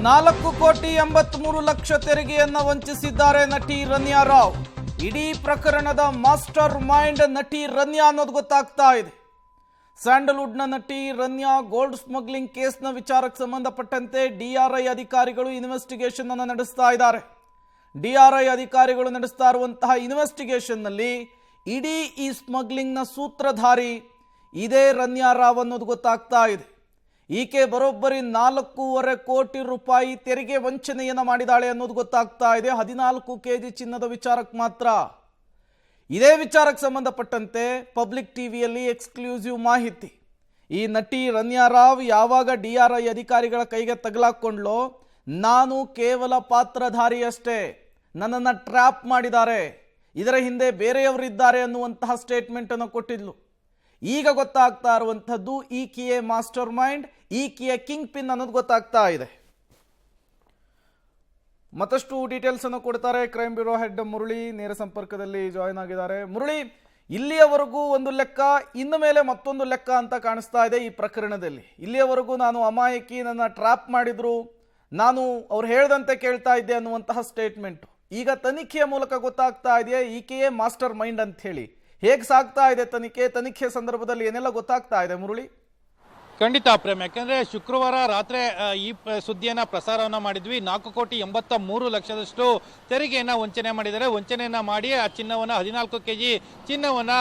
4,83,00,000 ತೆರಿಗೆಯನ್ನು ವಂಚಿಸಿದ್ದಾರೆ ನಟಿ ರನ್ಯಾ ರಾವ್. ಇಡೀ ಪ್ರಕರಣದ ಮಾಸ್ಟರ್ ಮೈಂಡ್ ನಟಿ ರನ್ಯಾ ಅನ್ನೋದು ಗೊತ್ತಾಗ್ತಾ ಇದೆ. ಸ್ಯಾಂಡಲ್ವುಡ್ನ ನಟಿ ರನ್ಯಾ ಗೋಲ್ಡ್ ಸ್ಮಗ್ಲಿಂಗ್ ಕೇಸ್ನ ವಿಚಾರಕ್ಕೆ ಸಂಬಂಧಪಟ್ಟಂತೆ ಡಿಆರ್ಐ ಅಧಿಕಾರಿಗಳು ಇನ್ವೆಸ್ಟಿಗೇಷನ್ ಅನ್ನು ನಡೆಸ್ತಾ ಇದ್ದಾರೆ. ಡಿಆರ್ಐ ಅಧಿಕಾರಿಗಳು ನಡೆಸ್ತಾ ಇರುವಂತಹ ಇನ್ವೆಸ್ಟಿಗೇಷನ್ನಲ್ಲಿ ಇಡೀ ಈ ಸ್ಮಗ್ಲಿಂಗ್ನ ಸೂತ್ರಧಾರಿ ಇದೇ ರನ್ಯಾ ರಾವ್ ಅನ್ನೋದು ಗೊತ್ತಾಗ್ತಾ ಇದೆ. ಈಕೆ ಬರೋಬ್ಬರಿ 4.5 ಕೋಟಿ ರೂಪಾಯಿ ತೆರಿಗೆ ವಂಚನೆಯನ್ನು ಮಾಡಿದಾಳೆ ಅನ್ನೋದು ಗೊತ್ತಾಗ್ತಾ ಇದೆ. 14 kg ಚಿನ್ನದ ವಿಚಾರಕ್ಕೆ ಮಾತ್ರ. ಇದೇ ವಿಚಾರಕ್ಕೆ ಸಂಬಂಧಪಟ್ಟಂತೆ ಪಬ್ಲಿಕ್ ಟಿವಿಯಲ್ಲಿ ಎಕ್ಸ್ಕ್ಲೂಸಿವ್ ಮಾಹಿತಿ. ಈ ನಟಿ ರನ್ಯಾ ರಾವ್ ಯಾವಾಗ ಡಿಆರ್ಐ ಅಧಿಕಾರಿಗಳ ಕೈಗೆ ತಗಲಾಕೊಂಡ್ಲೋ, ನಾನು ಕೇವಲ ಪಾತ್ರಧಾರಿಯಷ್ಟೇ, ನನ್ನನ್ನು ಟ್ರ್ಯಾಪ್ ಮಾಡಿದ್ದಾರೆ, ಇದರ ಹಿಂದೆ ಬೇರೆಯವರಿದ್ದಾರೆ ಅನ್ನುವಂತಹ ಸ್ಟೇಟ್ಮೆಂಟ್ ಅನ್ನು ಕೊಟ್ಟಿದ್ಲು. ಈಗ ಗೊತ್ತಾಗ್ತಾ ಇರುವಂಥದ್ದು ಈಕೆಯೇ ಮಾಸ್ಟರ್ ಮೈಂಡ್, ಈಕೆಯ ಕಿಂಗ್ ಪಿನ್ ಅನ್ನೋದು ಗೊತ್ತಾಗ್ತಾ ಇದೆ. ಮತ್ತಷ್ಟು ಡೀಟೇಲ್ಸ್ ಅನ್ನು ಕೊಡ್ತಾರೆ ಕ್ರೈಮ್ ಬ್ಯೂರೋ ಹೆಡ್ ಮುರಳಿ, ನೇರ ಸಂಪರ್ಕದಲ್ಲಿ ಜಾಯಿನ್ ಆಗಿದ್ದಾರೆ. ಮುರಳಿ, ಇಲ್ಲಿಯವರೆಗೂ ಒಂದು ಲೆಕ್ಕ, ಇನ್ನು ಮೇಲೆ ಮತ್ತೊಂದು ಲೆಕ್ಕ ಅಂತ ಕಾಣಿಸ್ತಾ ಇದೆ ಈ ಪ್ರಕರಣದಲ್ಲಿ. ಇಲ್ಲಿಯವರೆಗೂ ನಾನು ಅಮಾಯಕಿ, ನನ್ನ ಟ್ರ್ಯಾಪ್ ಮಾಡಿದ್ರು, ನಾನು ಅವ್ರು ಹೇಳ್ದಂತೆ ಕೇಳ್ತಾ ಇದ್ದೆ ಅನ್ನುವಂತಹ ಸ್ಟೇಟ್ಮೆಂಟ್. ಈಗ ತನಿಖೆಯ ಮೂಲಕ ಗೊತ್ತಾಗ್ತಾ ಇದೆ ಈಕೆಯೇ ಮಾಸ್ಟರ್ ಮೈಂಡ್ ಅಂತ ಹೇಳಿ. ಹೇಗೆ ಸಾಗ್ತಾ ಇದೆ ತನಿಖೆ ಸಂದರ್ಭದಲ್ಲಿ ಏನೆಲ್ಲ ಗೊತ್ತಾಗ್ತಾ ಇದೆ ಮುರಳಿ? ಖಂಡಿತ ಪ್ರೇಮ್, ಯಾಕಂದ್ರೆ ಶುಕ್ರವಾರ ರಾತ್ರಿ ಈ ಸುದ್ದಿಯನ್ನ ಪ್ರಸಾರವನ್ನ ಮಾಡಿದ್ವಿ. 4,83,00,000 ತೆರಿಗೆಯನ್ನ ವಂಚನೆ ಮಾಡಿದ್ದಾರೆ. ವಂಚನೆಯನ್ನ ಮಾಡಿ ಆ ಚಿನ್ನವನ್ನ 14 kg ಚಿನ್ನವನ್ನ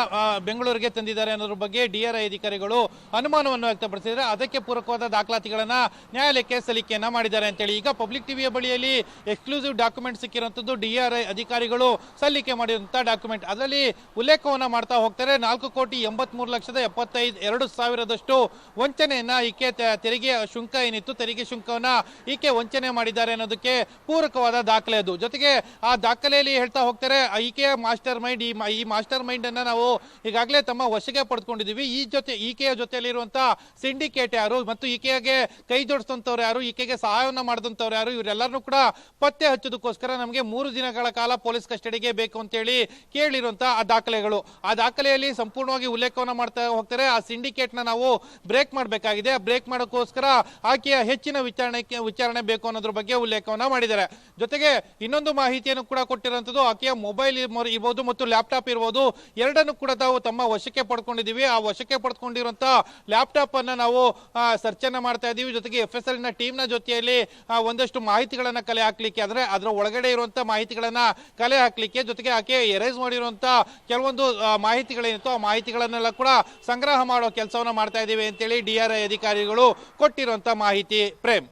ಬೆಂಗಳೂರಿಗೆ ತಂದಿದ್ದಾರೆ ಅನ್ನೋದ್ರ ಬಗ್ಗೆ ಡಿಆರ್ಐ ಅಧಿಕಾರಿಗಳು ಅನುಮಾನವನ್ನು ವ್ಯಕ್ತಪಡಿಸಿದ್ದಾರೆ. ಅದಕ್ಕೆ ಪೂರಕವಾದ ದಾಖಲಾತಿಗಳನ್ನ ನ್ಯಾಯಾಲಯಕ್ಕೆ ಸಲ್ಲಿಕೆಯನ್ನ ಮಾಡಿದ್ದಾರೆ ಅಂತೇಳಿ ಈಗ ಪಬ್ಲಿಕ್ ಟಿವಿಯ ಬಳಿಯಲ್ಲಿ ಎಕ್ಸ್ಕ್ಲೂಸಿವ್ ಡಾಕ್ಯುಮೆಂಟ್ ಸಿಕ್ಕಿರುವಂತದ್ದು ಡಿಆರ್ಐ ಅಧಿಕಾರಿಗಳು ಸಲ್ಲಿಕೆ ಮಾಡಿರುವಂತಹ ಡಾಕ್ಯುಮೆಂಟ್. ಅದರಲ್ಲಿ ಉಲ್ಲೇಖವನ್ನ ಮಾಡ್ತಾ ಹೋಗ್ತಾರೆ. 4,83,75,200 ವಂಚನೆಯನ್ನ ಈಕೆ ತೆರಿಗೆ ಶುಂಕ ಏನಿತ್ತು, ತೆರಿಗೆ ಶುಂಕವನ್ನ ಈಕೆ ವಂಚನೆ ಮಾಡಿದ್ದಾರೆ ಅನ್ನೋದಕ್ಕೆ ಪೂರಕವಾದ ದಾಖಲೆ ಅದು. ಜೊತೆಗೆ ಆ ದಾಖಲೆಯಲ್ಲಿ ಹೇಳ್ತಾ ಹೋಗ್ತಾರೆ, ಈಕೆಯ ಮಾಸ್ಟರ್ ಮೈಂಡ್, ಈ ಮಾಸ್ಟರ್ ಮೈಂಡ್ ಅನ್ನ ನಾವು ಈಗಾಗಲೇ ತಮ್ಮ ವಶಕ್ಕೆ ಪಡೆದುಕೊಂಡಿದ್ದೀವಿ. ಈಕೆಯ ಜೊತೆಯಲ್ಲಿರುವಂತಹ ಸಿಂಡಿಕೇಟ್ ಯಾರು ಮತ್ತು ಈಕೆಗೆ ಕೈ ಜೋಡಿಸಿದಂಥವ್ರು ಯಾರು, ಈಕೆಗೆ ಸಹಾಯವನ್ನ ಮಾಡಿದಂಥವ್ರು ಯಾರು, ಇವರೆಲ್ಲರನ್ನೂ ಕೂಡ ಪತ್ತೆ ಹಚ್ಚೋದಕ್ಕೋಸ್ಕರ ನಮಗೆ 3 ದಿನಗಳ ಕಾಲ ಪೊಲೀಸ್ ಕಸ್ಟಡಿಗೆ ಬೇಕು ಅಂತೇಳಿ ಕೇಳಿರುವಂತಹ ಆ ದಾಖಲೆಗಳು. ಆ ದಾಖಲೆಯಲ್ಲಿ ಸಂಪೂರ್ಣವಾಗಿ ಉಲ್ಲೇಖವನ್ನ ಮಾಡ್ತಾ ಹೋಗ್ತಾರೆ. ಆ ಸಿಂಡಿಕೇಟ್ ನ ನಾವು ಬ್ರೇಕ್ ಮಾಡಬೇಕಾಗಿದೆ. ಬ್ರೇಕ್ ಮಾಡೋಕ್ಕೋಸ್ಕರ ಆಕೆಯ ಹೆಚ್ಚಿನ ವಿಚಾರಣೆ ಬೇಕು ಅನ್ನೋದ್ರ ಬಗ್ಗೆ ಉಲ್ಲೇಖವನ್ನ ಮಾಡಿದ್ದಾರೆ. ಜೊತೆಗೆ ಇನ್ನೊಂದು ಮಾಹಿತಿಯನ್ನು ಕೂಡ ಕೊಟ್ಟಿರುವಂತದ್ದು, ಆಕೆಯ ಮೊಬೈಲ್ ಇರ್ಬೋದು ಮತ್ತು ಲ್ಯಾಪ್ಟಾಪ್ ಇರ್ಬೋದು, ಎರಡನ್ನು ಕೂಡ ನಾವು ತಮ್ಮ ವಶಕ್ಕೆ ಪಡ್ಕೊಂಡಿದ್ದೀವಿ. ಆ ವಶಕ್ಕೆ ಪಡ್ಕೊಂಡಿರುವಂತಹ ಲ್ಯಾಪ್ಟಾಪ್ ಅನ್ನ ನಾವು ಸರ್ಚ್ ಅನ್ನ ಮಾಡ್ತಾ ಇದ್ದೀವಿ. ಜೊತೆಗೆ FSL ನ ಟೀಮ್ ನ ಜೊತೆಯಲ್ಲಿ ಒಂದಷ್ಟು ಮಾಹಿತಿಗಳನ್ನ ಕಲೆ ಹಾಕ್ಲಿಕ್ಕೆ, ಅಂದ್ರೆ ಅದರ ಒಳಗಡೆ ಇರುವಂತಹ ಮಾಹಿತಿಗಳನ್ನ ಕಲೆ ಹಾಕ್ಲಿಕ್ಕೆ, ಜೊತೆಗೆ ಆಕೆ ಎರೇಸ್ ಮಾಡಿರುವಂತಹ ಕೆಲವೊಂದು ಮಾಹಿತಿಗಳೇನಿತ್ತು ಆ ಮಾಹಿತಿಗಳನ್ನೆಲ್ಲ ಕೂಡ ಸಂಗ್ರಹ ಮಾಡೋ ಕೆಲಸವನ್ನ ಮಾಡ್ತಾ ಇದ್ದೀವಿ ಅಂತೇಳಿ ಡಿಆರ್ಐ ಅಧಿಕಾರಿಗಳು ಕೊಟ್ಟಿರುವಂತಹ ಮಾಹಿತಿ. ಪ್ರೇಮ್,